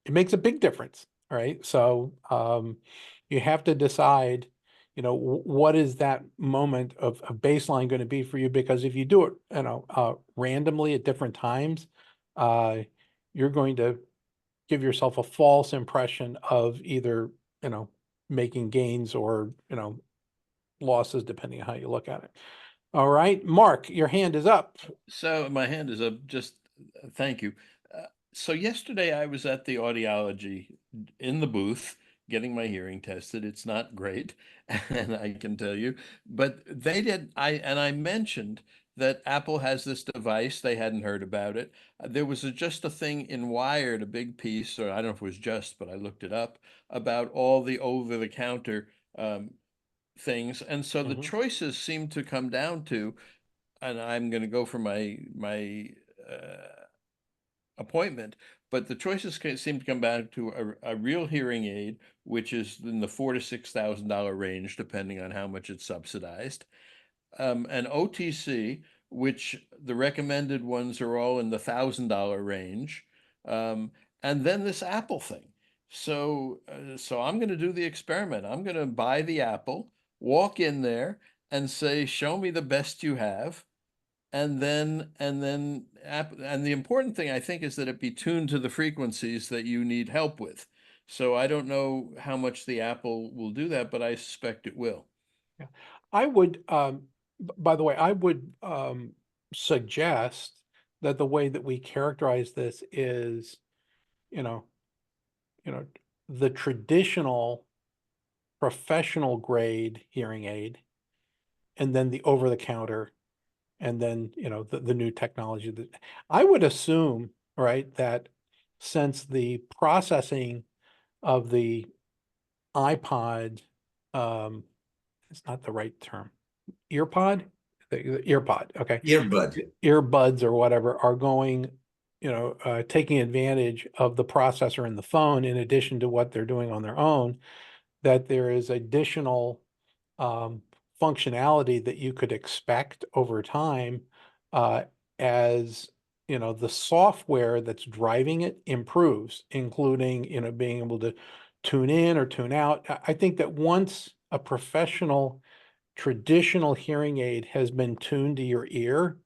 Speaker 6: It makes a big difference, right? So you have to decide, what is that moment of baseline going to be for you? Because if you do it, randomly at different times, you're going to give yourself a false impression of either, making gains or, losses, depending on how you look at it. All right, Mark, your hand is up.
Speaker 1: So my hand is up, just thank you. So yesterday I was at the audiology in the booth getting my hearing tested. It's not great, and I can tell you, but I mentioned that Apple has this device. They hadn't heard about it. There was just a thing in Wired, a big piece, or I don't know if it was just, but I looked it up, about all the over-the-counter things. And so the choices seem to come down to, and I'm going to go for my appointment, but the choices seem to come back to a real hearing aid, which is in the $4,000 to $6,000 range, depending on how much it's subsidized. An OTC, which the recommended ones are all in the $1,000 range, and then this Apple thing. So I'm going to do the experiment. I'm going to buy the Apple, walk in there, and say, "Show me the best you have." And the important thing I think is that it be tuned to the frequencies that you need help with. So I don't know how much the Apple will do that, but I suspect it will.
Speaker 6: I would, by the way, I would suggest that the way that we characterize this is, you know, the traditional professional grade hearing aid, and then the over the counter, and then, the new technology that I would assume, right, that since the processing of the iPod, it's not the right term, earpod, the earpod, okay,
Speaker 4: Earbud.
Speaker 6: earbuds or whatever are going, taking advantage of the processor in the phone in addition to what they're doing on their own, that there is additional functionality that you could expect over time as the software that's driving it improves, including being able to tune in or tune out. I think that once a professional traditional hearing aid has been tuned to your ear,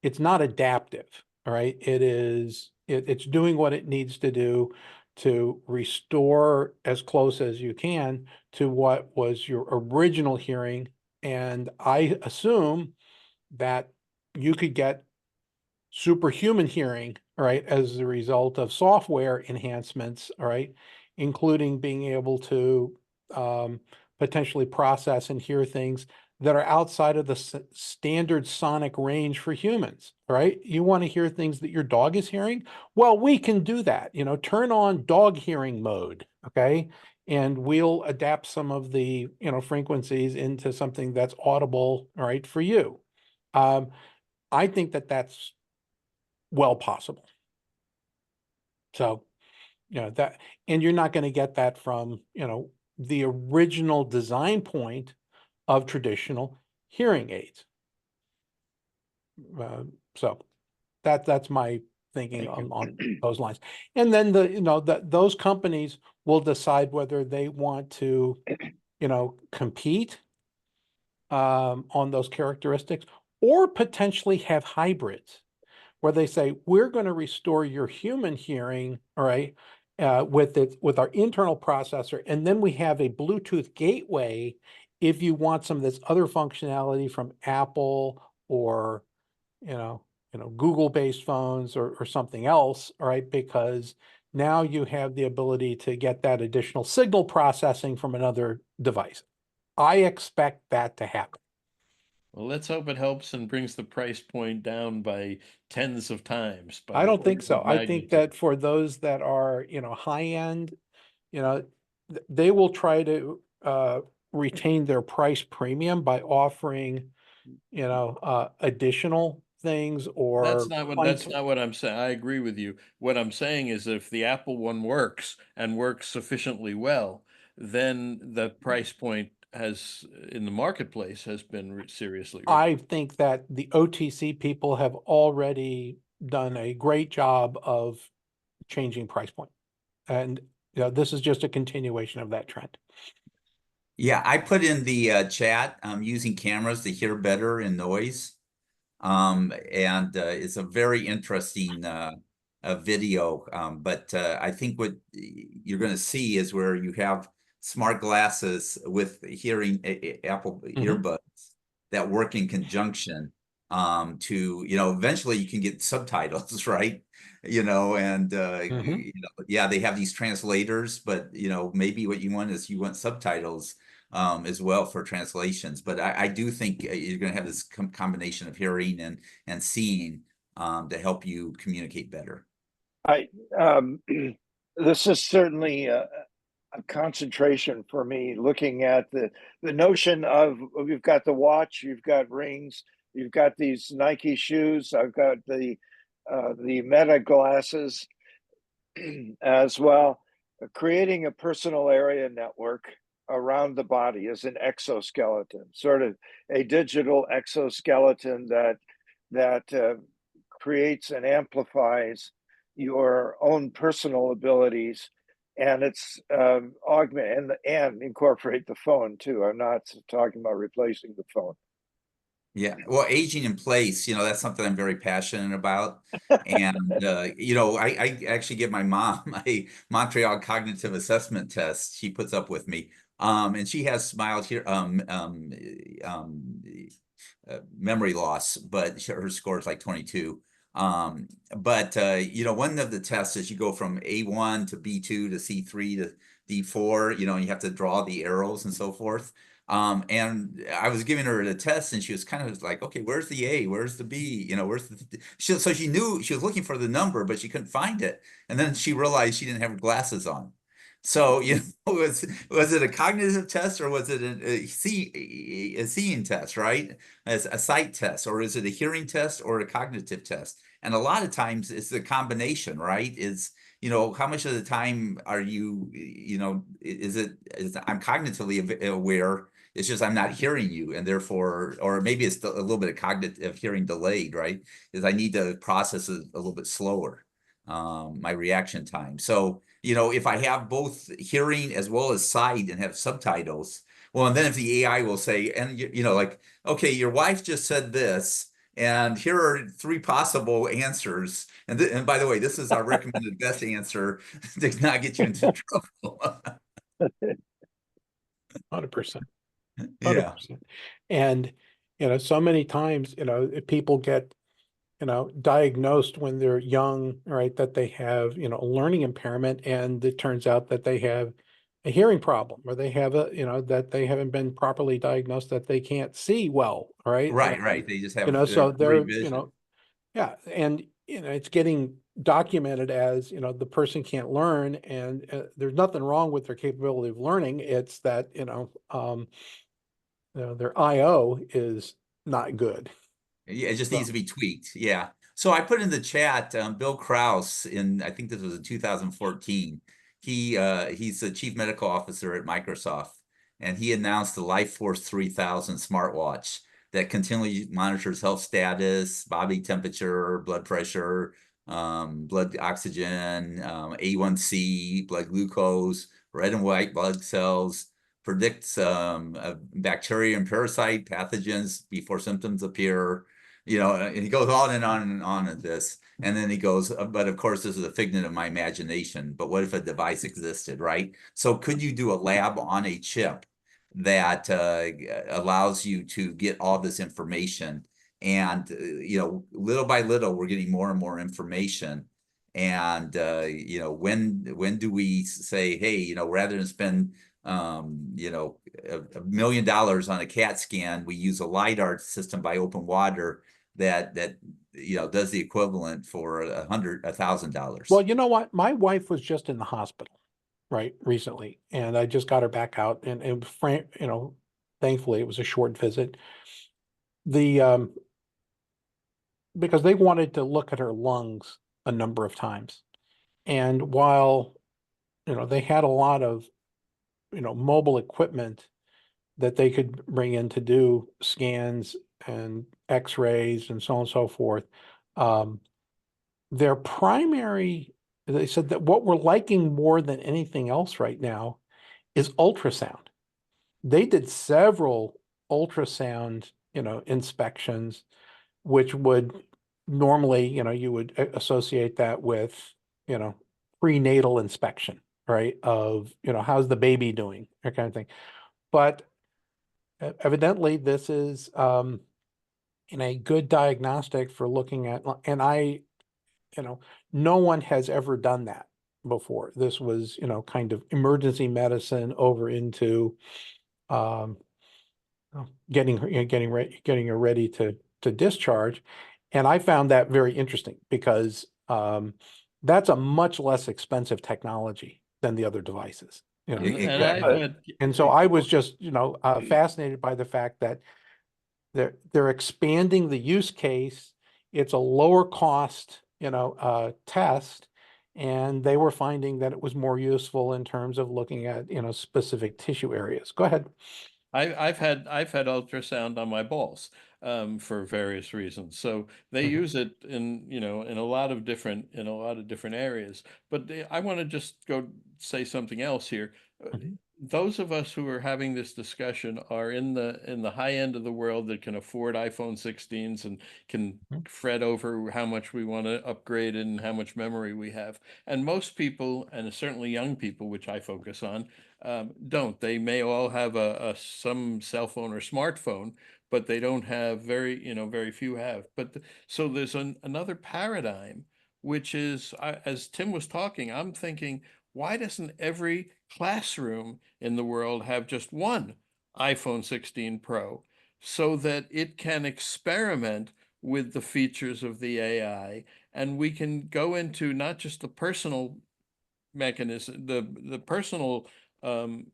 Speaker 6: it's not adaptive, all right? It's doing what it needs to do to restore as close as you can to what was your original hearing. And I assume that you could get superhuman hearing, all right, as a result of software enhancements, all right, including being able to potentially process and hear things that are outside of the standard sonic range for humans, right? You want to hear things that your dog is hearing? Well, we can do that, turn on dog hearing mode, okay? And we'll adapt some of the, frequencies into something that's audible, all right, for you. I think that that's well possible. So, and you're not going to get that from, the original design point of traditional hearing aids. So that's my thinking on those lines. And then those companies will decide whether they want to, compete on those characteristics, or potentially have hybrids where they say, we're going to restore your human hearing, all right, with our internal processor, and then we have a Bluetooth gateway if you want some of this other functionality from Apple or Google-based phones or something else, all right, because now you have the ability to get that additional signal processing from another device. I expect that to happen.
Speaker 1: Well, let's hope it helps and brings the price point down by tens of times.
Speaker 6: I don't think so. I think
Speaker 1: magnitude.
Speaker 6: that for those that are, high end, they will try to retain their price premium by offering, additional things or
Speaker 1: That's not what I'm saying. I agree with you. What I'm saying is if the Apple one works and works sufficiently well, then the price point in the marketplace has been seriously reduced.
Speaker 6: I think that the OTC people have already done a great job of changing price point. And this is just a continuation of that trend.
Speaker 4: Yeah, I put in the chat, using cameras to hear better in noise. And it's a very interesting video. But I think what you're going to see is where you have smart glasses with hearing Apple earbuds that work in conjunction to, eventually you can get subtitles, right? And yeah, they have these translators, but maybe what you want is subtitles as well for translations. But I do think you're going to have this combination of hearing and seeing to help you communicate better.
Speaker 5: This is certainly a concentration for me, looking at the notion of, you've got the watch, you've got rings, you've got these Nike shoes, I've got the Meta glasses as well. Creating a personal area network around the body as an exoskeleton, sort of a digital exoskeleton that creates and amplifies your own personal abilities, and it's augment and incorporate the phone too. I'm not talking about replacing the phone.
Speaker 4: Yeah, well, aging in place, that's something I'm very passionate about. And, I actually give my mom a Montreal cognitive assessment test she puts up with me And she has mild here memory loss, but her score is like 22. But you know, one of the tests is you go from A1 to B2 to C3 to D4, you know, and you have to draw the arrows and so forth. And I was giving her the test and she was kind of like, okay, where's the A? Where's the B? You know, where's the, so she knew she was looking for the number, but she couldn't find it. And then she realized she didn't have her glasses on. So, you know, was it a cognitive test or was it a seeing test, right? As a sight test, or is it a hearing test or a cognitive test? And a lot of times it's the combination, right? Is, you know, how much of the time are you, you know, is I'm cognitively aware, it's just I'm not hearing you, and therefore, or maybe it's a little bit of cognitive hearing delayed, right? Is I need to process it a little bit slower, my reaction time. So, you know, if I have both hearing as well as sight and have subtitles, well, and then if the AI will say, and you know, like, okay, your wife just said this, and here are 3 possible answers. And by the way, this is our recommended best answer to not get you into trouble.
Speaker 6: 100%.
Speaker 4: Yeah.
Speaker 6: 100%. And, you know, so many times, you know, if people get, you know, diagnosed when they're young, right, that they have, you know, a learning impairment, and it turns out that they have a hearing problem, or they have a, you know, that they haven't been properly diagnosed, that they can't see well, right?
Speaker 4: Right. They just
Speaker 6: You
Speaker 4: have
Speaker 6: know, so
Speaker 4: blurry
Speaker 6: they're, you
Speaker 4: vision.
Speaker 6: know, yeah, and, you know, it's getting documented as, you know, the person can't learn, and there's nothing wrong with their capability of learning. It's that, you know, their IO is not good.
Speaker 4: Yeah, it just
Speaker 6: So,
Speaker 4: needs to be tweaked. Yeah. So I put in the chat, Bill Kraus in, I think this was in 2014. He's the chief medical officer at Microsoft, and he announced the LifeForce 3000 smartwatch that continually monitors health status, body temperature, blood pressure, blood oxygen, A1C, blood glucose, red and white blood cells, predicts bacteria and parasite pathogens before symptoms appear. You know, and he goes on and on and on at this. And then he goes, but of course, this is a figment of my imagination. But what if a device existed, right? So could you do a lab on a chip that allows you to get all this information? And, you know, little by little, we're getting more and more information. And, you know, when do we say, hey, you know, rather than spend you know, $1 million on a CAT scan, we use a LiDAR system by Open Water that you know does the equivalent for $1,000.
Speaker 6: well, you know what? My wife was just in the hospital, right, recently, and I just got her back out, and you know, thankfully it was a short visit. The because they wanted to look at her lungs a number of times, and while, you know, they had a lot of, you know, mobile equipment that they could bring in to do scans and x-rays and so on and so forth, their primary, they said that what we're liking more than anything else right now is ultrasound. They did several ultrasound, you know, inspections, which would normally, you know, you would associate that with, you know, prenatal inspection, right? Of, you know, how's the baby doing, that kind of thing. But evidently this is in a good diagnostic for looking at, and you know, no one has ever done that before. This was, you know, kind of emergency medicine over into um, getting her, you know, getting her ready to discharge. And I found that very interesting because that's a much less expensive technology than the other devices, you know.
Speaker 1: And I've had,
Speaker 6: And so I was just, you know, fascinated by the fact that they're expanding the use case. It's a lower cost, you know, test, and they were finding that it was more useful in terms of looking at, you know, specific tissue areas. Go ahead.
Speaker 1: I've had ultrasound on my balls for various reasons. So they
Speaker 6: Mhm.
Speaker 1: use it in, you know, in a lot of different areas. But I want to just go say something else here.
Speaker 6: Mhm.
Speaker 1: those of us who are having this discussion are in the high end of the world that can afford iPhone 16s and can fret over how much we want to upgrade and how much memory we have. And most people, and certainly young people, which I focus on, don't. They may all have some cell phone or smartphone, but they don't have very few have. So there's another paradigm, which is, as Tim was talking, I'm thinking, why doesn't every classroom in the world have just one iPhone 16 Pro so that it can experiment with the features of the AI, and we can go into not just the personal mechanism, the personal um,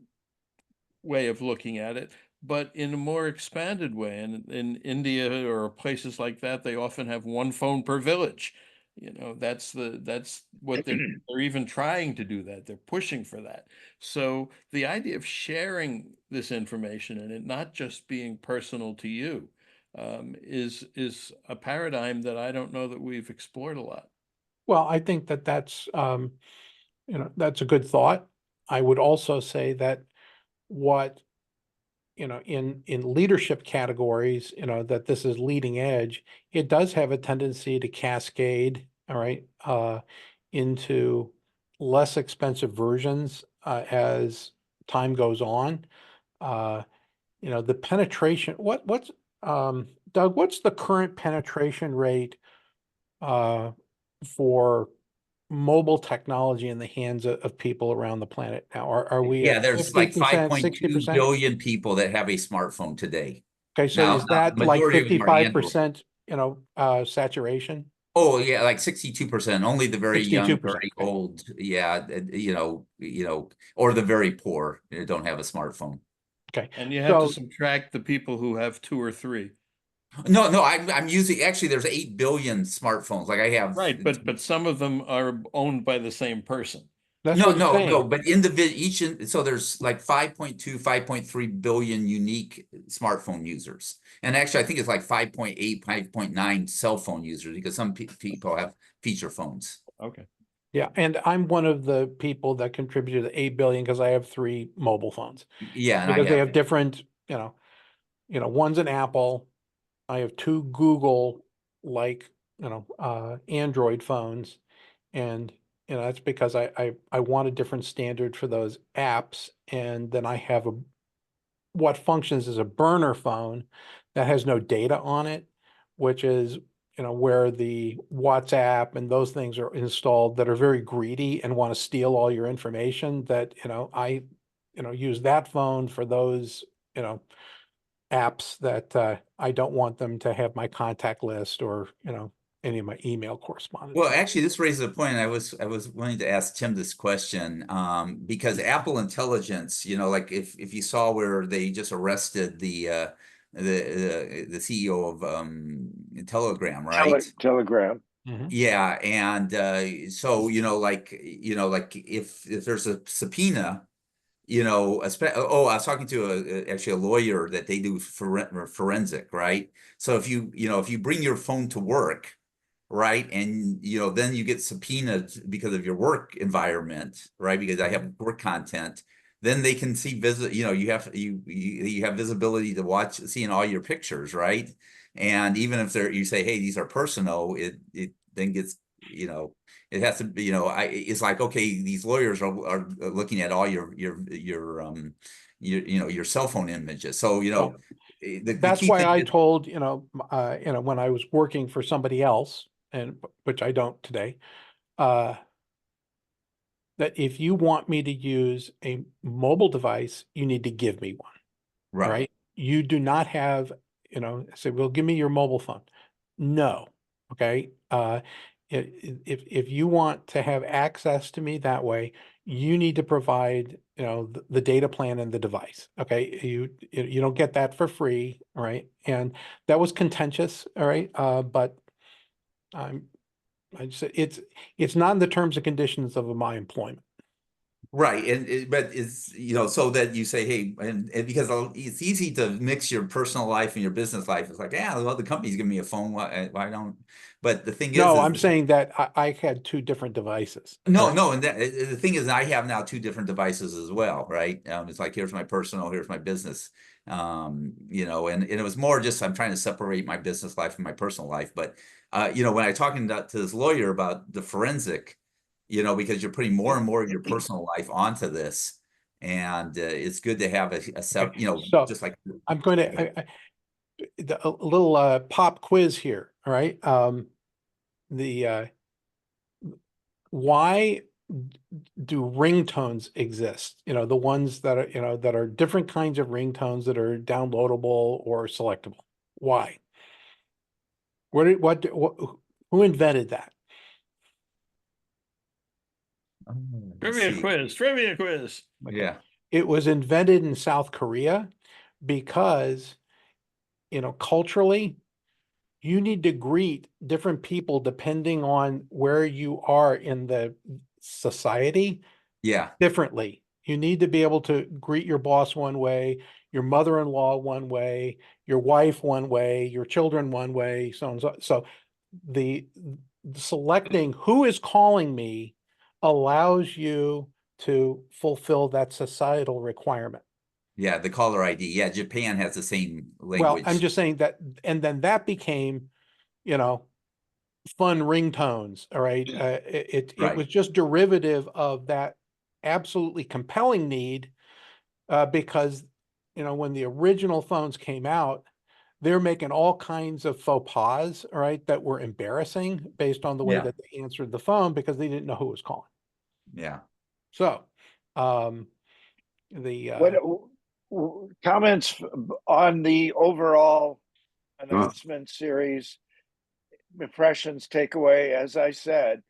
Speaker 1: way of looking at it, but in a more expanded way. And in India or places like that, they often have one phone per village. That's what they're even trying to do that. They're pushing for that. So the idea of sharing this information and it not just being personal to you is a paradigm that I don't know that we've explored a lot.
Speaker 6: Well, I think that that's, that's a good thought. I would also say that what, in leadership categories, that this is leading edge, it does have a tendency to cascade, all right, into less expensive versions as time goes on. The penetration, what's Doug, what's the current penetration rate for mobile technology in the hands of people around the planet now? Are we
Speaker 4: Yeah,
Speaker 6: at
Speaker 4: there's like
Speaker 6: 50%,
Speaker 4: 5.2
Speaker 6: 60%?
Speaker 4: billion people that have a smartphone today.
Speaker 6: Okay, so
Speaker 4: Now,
Speaker 6: is
Speaker 4: the
Speaker 6: that like
Speaker 4: majority of them are Android.
Speaker 6: 55%, saturation?
Speaker 4: Oh yeah, like 62%. Only the very young,
Speaker 6: 62%.
Speaker 4: very
Speaker 6: Okay.
Speaker 4: old, yeah, or the very poor don't have a smartphone.
Speaker 6: Okay.
Speaker 1: And you have to
Speaker 6: So
Speaker 1: subtract the people who have two or three.
Speaker 4: No, I'm using, actually there's 8 billion smartphones. Like I have,
Speaker 1: Right, but some of them are owned by the same person.
Speaker 6: that's
Speaker 4: no,
Speaker 6: what he's
Speaker 4: no,
Speaker 6: saying.
Speaker 4: no, but so there's like 5.2, 5.3 billion unique smartphone users. And actually, I think it's like 5.8, 5.9 cell phone users because some people have feature phones.
Speaker 1: Okay.
Speaker 6: Yeah, and I'm one of the people that contributed to 8 billion because I have 3 mobile phones.
Speaker 4: Yeah, and I
Speaker 6: Because they
Speaker 4: have,
Speaker 6: have different, one's an Apple. I have 2 Google like, Android phones. And, that's because I want a different standard for those apps. And then I have what functions as a burner phone that has no data on it, which is, where the WhatsApp and those things are installed that are very greedy and want to steal all your information that, I, use that phone for those, apps that I don't want them to have my contact list or, any of my email correspondence.
Speaker 4: well, actually, this raises a point. I was wanting to ask Tim this question, because Apple Intelligence, like if you saw where they just arrested the CEO of Telegram, right?
Speaker 5: Telegram.
Speaker 6: Mhm.
Speaker 4: Yeah, and so like if there's a subpoena, I was talking to actually a lawyer that they do forensic, right? So if you bring your phone to work, right, and then you get subpoenaed because of your work environment, right? Because I have work content, then they can see you have visibility to watch seeing all your pictures, right? And even if you say, hey, these are personal, it then gets, it has to be, it's like, okay, these lawyers are looking at all your cell phone images. So,
Speaker 6: Well,
Speaker 4: the
Speaker 6: that's
Speaker 4: key
Speaker 6: why
Speaker 4: thing
Speaker 6: I
Speaker 4: is,
Speaker 6: told, when I was working for somebody else, and which I don't today, uh, that if you want me to use a mobile device, you need to give me one. All
Speaker 4: right.
Speaker 6: right. You do not have, say, well, give me your mobile phone. No. Okay. If you want to have access to me that way, you need to provide, the data plan and the device. Okay. You don't get that for free. All right. And that was contentious. All right. But I just, it's not in the terms and conditions of my employment.
Speaker 4: Right, but it's, you know, so that you say, hey, and because it's easy to mix your personal life and your business life. It's like, yeah, well, the company's giving me a phone. Why don't? But the thing
Speaker 6: No, I'm
Speaker 4: is
Speaker 6: saying that I had two different devices.
Speaker 4: no,
Speaker 6: Right.
Speaker 4: no, and the thing is, I have now two different devices as well, right? It's like here's my personal, here's my business. You know, and it was more just I'm trying to separate my business life from my personal life. But you know, when I talking to this lawyer about the forensic, you know, because you're putting more and more of your personal life onto this, and it's good to have
Speaker 6: Okay.
Speaker 4: you know,
Speaker 6: So
Speaker 4: just like
Speaker 6: I'm going to a little pop quiz here. All right. The why do ringtones exist? You know, the ones that are, you know, that are different kinds of ringtones that are downloadable or selectable. Why? Who invented that?
Speaker 4: let's see,
Speaker 1: Trivia quiz.
Speaker 6: Okay.
Speaker 4: yeah,
Speaker 6: It was invented in South Korea because, you know, culturally, you need to greet different people depending on where you are in the society
Speaker 4: yeah,
Speaker 6: differently. You need to be able to greet your boss one way, your mother-in-law one way, your wife one way, your children one way, so on and so. So the selecting who is calling me allows you to fulfill that societal requirement.
Speaker 4: yeah. The caller ID, yeah. Japan has the same
Speaker 6: Well, I'm
Speaker 4: language,
Speaker 6: just saying that, and then that became, you know, fun ringtones. All right. It
Speaker 4: right?
Speaker 6: was just derivative of that absolutely compelling need, because, you know, when the original phones came out, they're making all kinds of faux pas, all right, that were embarrassing based on the way
Speaker 4: Yeah,
Speaker 6: that they answered the phone because they didn't know who was calling.
Speaker 4: yeah.
Speaker 6: So, the
Speaker 5: What comments on the overall announcement series, impressions, takeaway? As I said,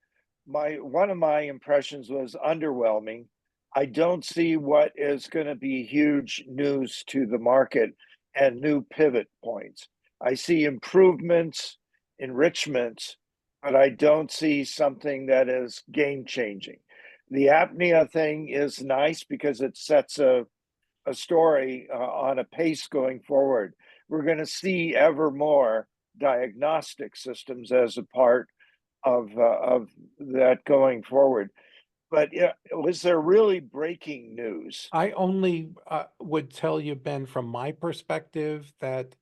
Speaker 5: one of my impressions was underwhelming. I don't see what is going to be huge news to the market and new pivot points. I see improvements, enrichments, but I don't see something that is game changing. The apnea thing is nice because it sets a story on a pace going forward. We're going to see ever more diagnostic systems as a part of that going forward. But yeah, was there really breaking news?
Speaker 6: I only would tell you, Ben, from my perspective, that,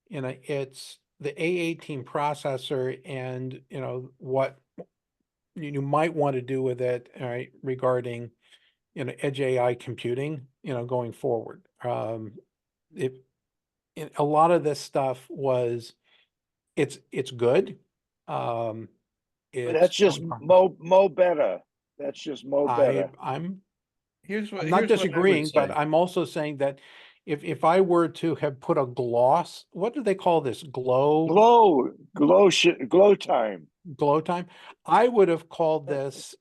Speaker 6: you know, it's the A18 processor and, you know, what you might want to do with it, all right, regarding, you know, edge AI computing, you know, going forward. If a lot of this stuff was, it's good.
Speaker 5: But that's
Speaker 6: It's
Speaker 5: just mo better. That's just mo better.
Speaker 6: I'm
Speaker 1: Here's
Speaker 6: I'm
Speaker 1: what
Speaker 6: not
Speaker 1: here's what I would
Speaker 6: disagreeing, but
Speaker 1: say.
Speaker 6: I'm also saying that if I were to have put a gloss, what do they call this?
Speaker 5: Glow time.
Speaker 6: Glow time. I would have called this,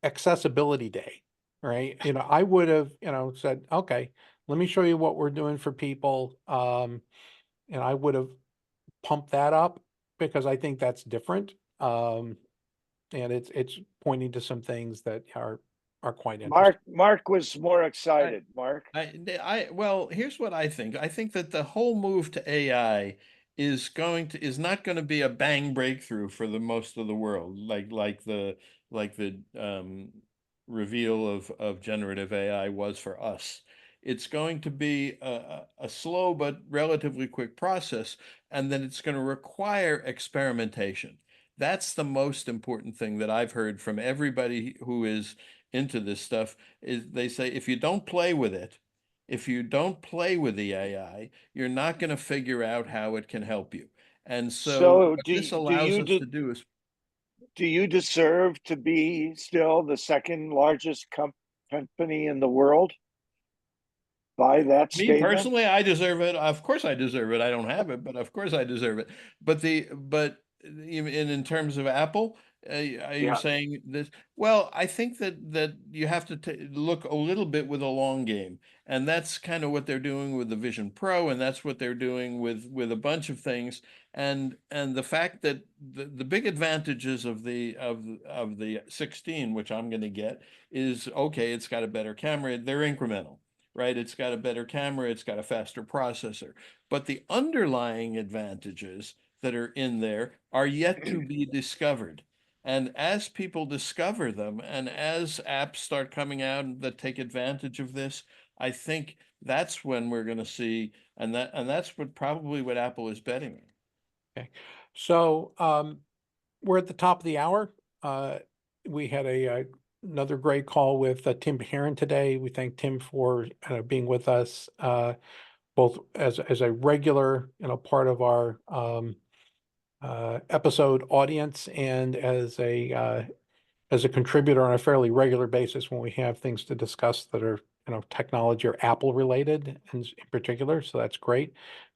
Speaker 6: accessibility day, right? You know, I would have, said, okay, let me show you what we're doing for people. And I would have pumped that up because I think that's different. And it's pointing to some things that are quite interesting.
Speaker 5: Mark was more
Speaker 1: I,
Speaker 5: excited. Mark.
Speaker 1: well, here's what I think. I think that the whole move to AI is not going to be a bang breakthrough for the most of the world, like the reveal of generative AI was for us. It's going to be a slow but relatively quick process, and then it's going to require experimentation. That's the most important thing that I've heard from everybody who is into this stuff is they say if you don't play with it, if you don't play with the AI, you're not going to figure out how it can help you. And so
Speaker 5: So
Speaker 1: what this allows us to do is
Speaker 5: do you deserve to be still the second largest company in the world by that
Speaker 1: me
Speaker 5: statement?
Speaker 1: personally, I deserve it. Of course I deserve it. I don't have it, but of course I deserve it. But in terms of Apple, Are you
Speaker 5: Yeah.
Speaker 1: saying this? Well, I think that you have to look a little bit with a long game, and that's kind of what they're doing with the Vision Pro, and that's what they're doing with a bunch of things. And the fact that the big advantages of the 16, which I'm going to get, is okay. It's got a better camera. They're incremental, right? It's got a better camera. It's got a faster processor, but the underlying advantages that are in there are yet to be discovered. And as people discover them and as apps start coming out that take advantage of this, I think that's when we're going to see, and that's what probably what Apple is betting on.
Speaker 6: Okay, so we're at the top of the hour. We had another great call with Tim Heron today. We thank Tim for being with us, both as a regular, part of our episode audience and as a contributor on a fairly regular basis when we have things to discuss that are, technology or Apple related in particular. So that's great.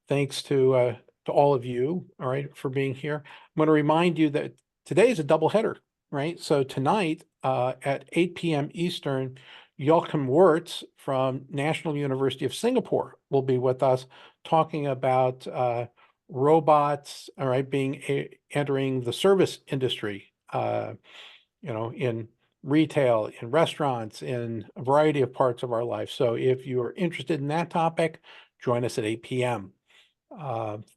Speaker 6: Thanks to all of you, all right, for being here. I'm going to remind you that today is a double header, right? So tonight at 8 p.m. Eastern, Joachim Wirtz from National University of Singapore will be with us talking about robots, all right, entering the service industry, in retail, in restaurants, in a variety of parts of our life. So if you are interested in that topic, join us at 8 p.m.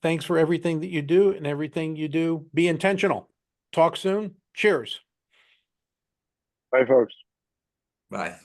Speaker 6: Thanks for everything that you do, and everything you do, be intentional. Talk soon. Cheers.
Speaker 5: Bye, folks.
Speaker 4: Bye.